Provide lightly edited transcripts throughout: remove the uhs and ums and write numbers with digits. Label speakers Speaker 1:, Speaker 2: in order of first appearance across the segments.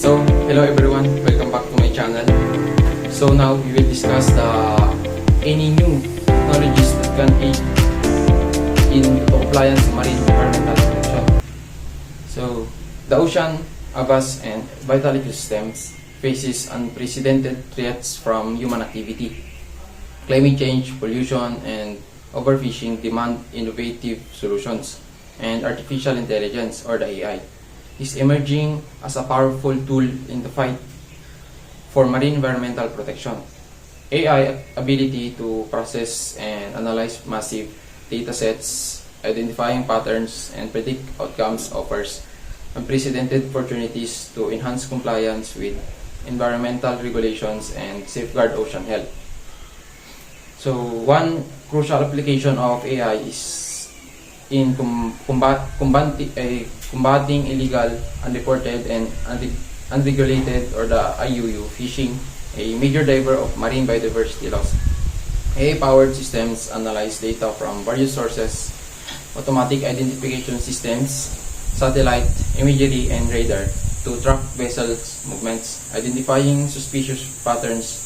Speaker 1: So, hello everyone, welcome back to my channel. So now we will discuss any new technologies that can aid in compliance with marine environmental protection. So, the ocean, a vast and vital ecosystems faces unprecedented threats from human activity. Climate change, pollution, and overfishing demand innovative solutions, and artificial intelligence, or the AI, is emerging as a powerful tool in the fight for marine environmental protection. AI ability to process and analyze massive datasets, identifying patterns, and predict outcomes offers unprecedented opportunities to enhance compliance with environmental regulations and safeguard ocean health. So, one crucial application of AI is in combating illegal, unreported, and unregulated, or the IUU fishing, a major driver of marine biodiversity loss. AI-powered systems analyze data from various sources, automatic identification systems, satellite imagery, and radar to track vessels' movements, identifying suspicious patterns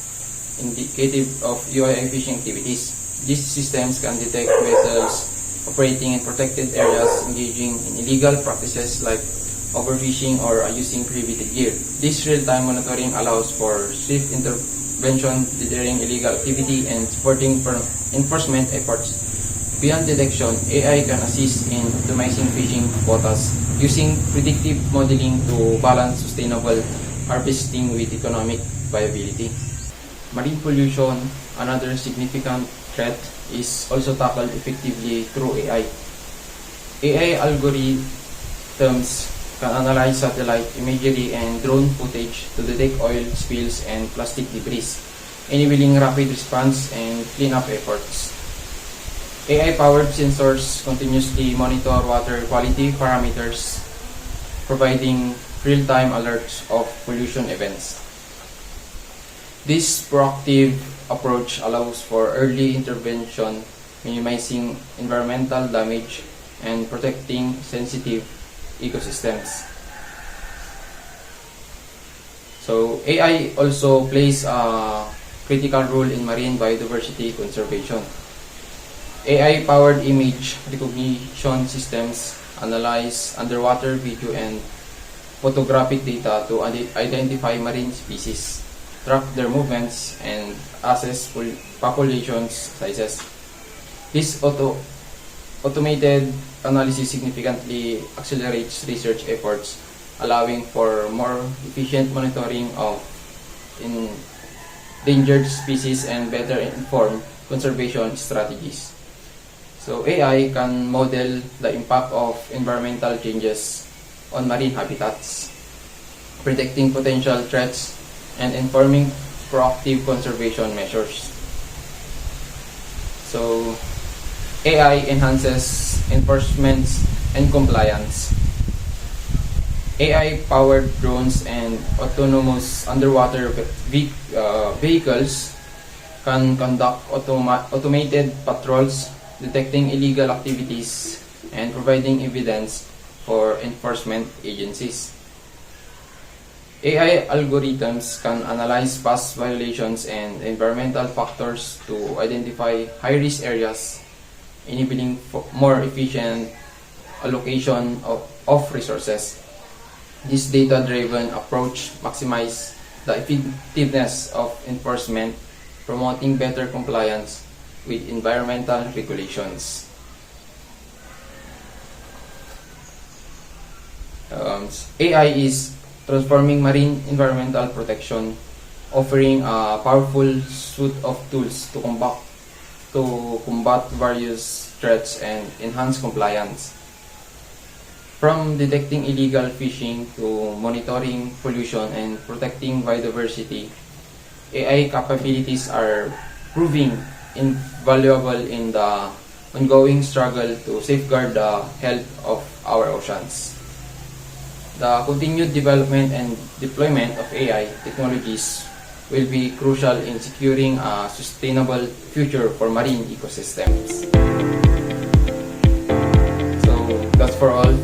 Speaker 1: indicative of UII fishing activities. These systems can detect vessels operating in protected areas, engaging in illegal practices like overfishing or using prohibited gear. This real-time monitoring allows for swift intervention, deterring illegal activity, and supporting enforcement efforts. Beyond detection, AI can assist in optimizing fishing quotas, using predictive modeling to balance sustainable harvesting with economic viability. Marine pollution, another significant threat, is also tackled effectively through AI. AI algorithms can analyze satellite imagery and drone footage to detect oil spills and plastic debris, enabling rapid response and cleanup efforts. AI-powered sensors continuously monitor water quality parameters, providing real-time alerts of pollution events. This proactive approach allows for early intervention, minimizing environmental damage and protecting sensitive ecosystems. So, AI also plays a critical role in marine biodiversity conservation. AI-powered image recognition systems analyze underwater video and photographic data to identify marine species, track their movements, and assess population sizes. This automated analysis significantly accelerates research efforts, allowing for more efficient monitoring of endangered species and better informed conservation strategies. So, AI can model the impact of environmental changes on marine habitats, predicting potential threats and informing proactive conservation measures. So, AI enhances enforcement and compliance. AI-powered drones and autonomous underwater vehicles can conduct automated patrols, detecting illegal activities and providing evidence for enforcement agencies. AI algorithms can analyze past violations and environmental factors to identify high-risk areas, enabling more efficient allocation of resources. This data-driven approach maximizes the effectiveness of enforcement, promoting better compliance with environmental regulations. AI is transforming marine environmental protection, offering a powerful suite of tools to combat various threats and enhance compliance. From detecting illegal fishing to monitoring pollution and protecting biodiversity, AI capabilities are proving invaluable in the ongoing struggle to safeguard the health of our oceans. The continued development and deployment of AI technologies will be crucial in securing a sustainable future for marine ecosystems. So, that's for all.